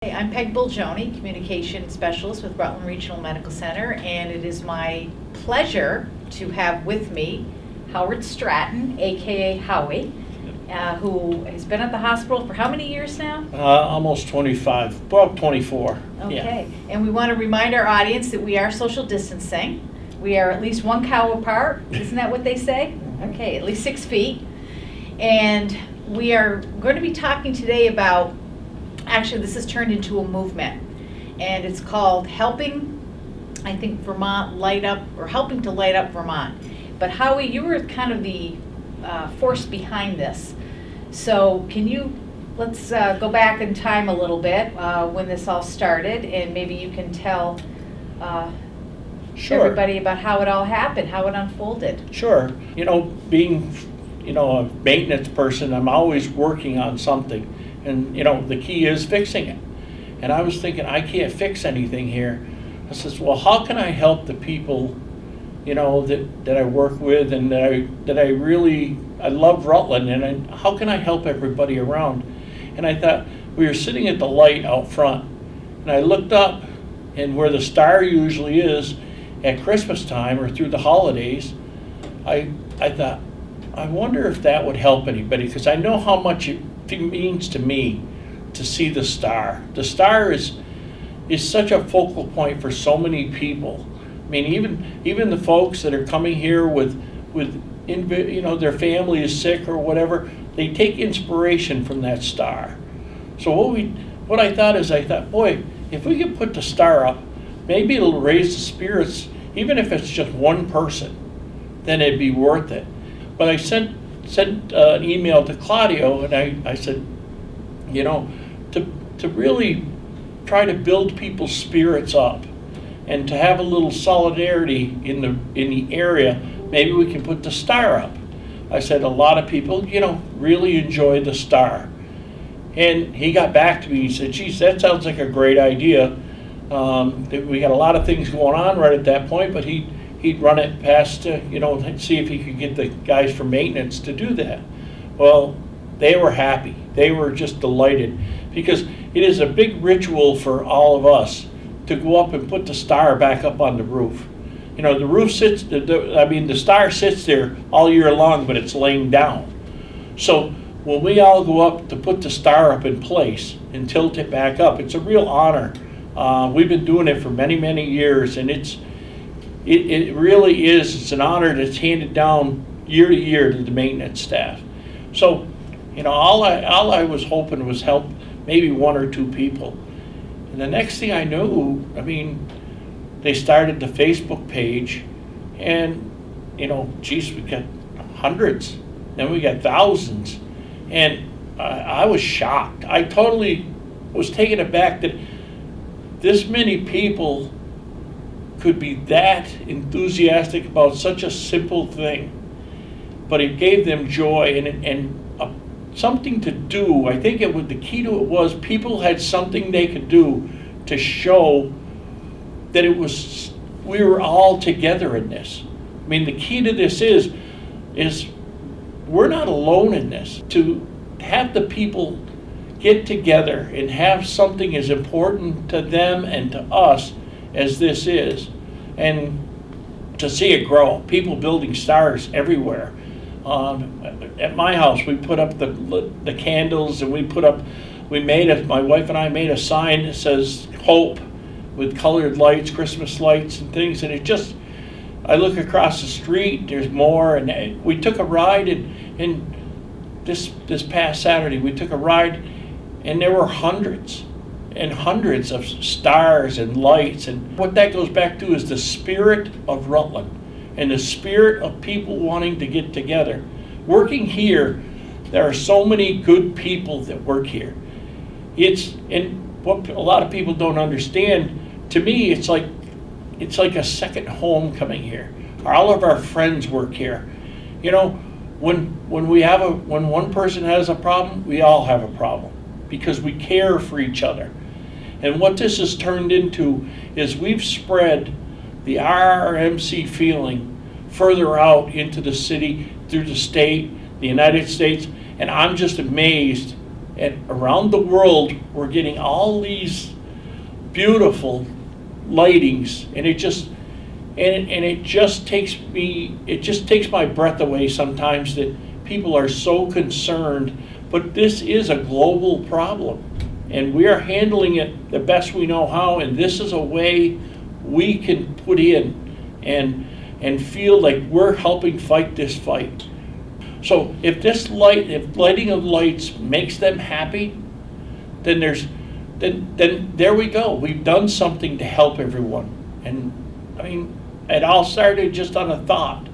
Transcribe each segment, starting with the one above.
Hey, I'm Peg Bolgioni, Communication Specialist with Rutland Regional Medical Center, and it is my pleasure to have with me Howie Stratton, aka Howie, who has been at the hospital for how many years now? Almost 25, about 24. Okay, Yeah. and we want to remind our audience that we are social distancing. We are at least 1 cow apart, isn't that what they say? Mhm. Okay, at least 6 feet. And we are going to be talking today about, actually this has turned into a movement, and it's called Helping, I think, Vermont Light Up, or Helping to Light Up Vermont. But Howie, you were kind of the force behind this. So can you, let's go back in time a little bit when this all started, and maybe you can tell Sure. everybody about how it all happened, how it unfolded. Sure. Being, a maintenance person, I'm always working on something. And, the key is fixing it. And I was thinking, I can't fix anything here. I says, well, how can I help the people, that I work with, and that I love Rutland, and how can I help everybody around? And I thought, we were sitting at the light out front, and I looked up, and where the star usually is at Christmas time or through the holidays, I thought, I wonder if that would help anybody, because I know how much it means to me to see the star. The star is such a focal point for so many people. I mean, even the folks that are coming here with their family is sick or whatever, they take inspiration from that star. So what I thought, boy, if we could put the star up, maybe it'll raise the spirits, even if it's just one person, then it'd be worth it. But I sent an email to Claudio, and I said, to really try to build people's spirits up and to have a little solidarity in the area, maybe we can put the star up. I said a lot of people, really enjoy the star. And he got back to me, he said, geez, that sounds like a great idea. We got a lot of things going on right at that point, but he'd run it past, see if he could get the guys from maintenance to do that. Well, they were happy. They were just delighted, because it is a big ritual for all of us to go up and put the star back up on the roof. The roof sits, the star sits there all year long, but it's laying down. So when we all go up to put the star up in place and tilt it back up, it's a real honor. We've been doing it for many, many years, and it really is. It's an honor that's handed down year to year to the maintenance staff. So, all I was hoping was help maybe 1 or 2 people. And the next thing I knew, they started the Facebook page, and, geez, we got hundreds, then we got thousands. And I was shocked. I totally was taken aback that this many people could be that enthusiastic about such a simple thing, but it gave them joy and something to do. I think the key to it was people had something they could do to show that we were all together in this. The key to this is we're not alone in this. To have the people get together and have something as important to them and to us as this is, and to see it grow, people building stars everywhere. At my house, we put up the candles, and my wife and I made a sign that says hope with colored lights, Christmas lights and things, and I look across the street, there's more, and we took a ride, and this past Saturday, we took a ride, and there were hundreds and hundreds of stars and lights. And what that goes back to is the spirit of Rutland and the spirit of people wanting to get together. Working here, there are so many good people that work here. And what a lot of people don't understand, to me, it's like a second home coming here. All of our friends work here. When one person has a problem, we all have a problem, because we care for each other. And what this has turned into is we've spread the RRMC feeling further out into the city, through the state, the United States, and I'm just amazed And around the world, we're getting all these beautiful lightings, and it just takes my breath away sometimes that people are so concerned. But this is a global problem, and we are handling it the best we know how, and this is a way we can put in and feel like we're helping fight this fight. So if lighting of lights makes them happy, then there we go. We've done something to help everyone. And I mean, it all started just on a thought.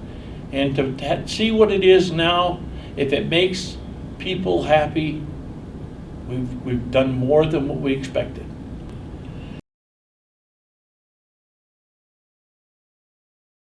And to see what it is now, if it makes people happy, we've done more than what we expected.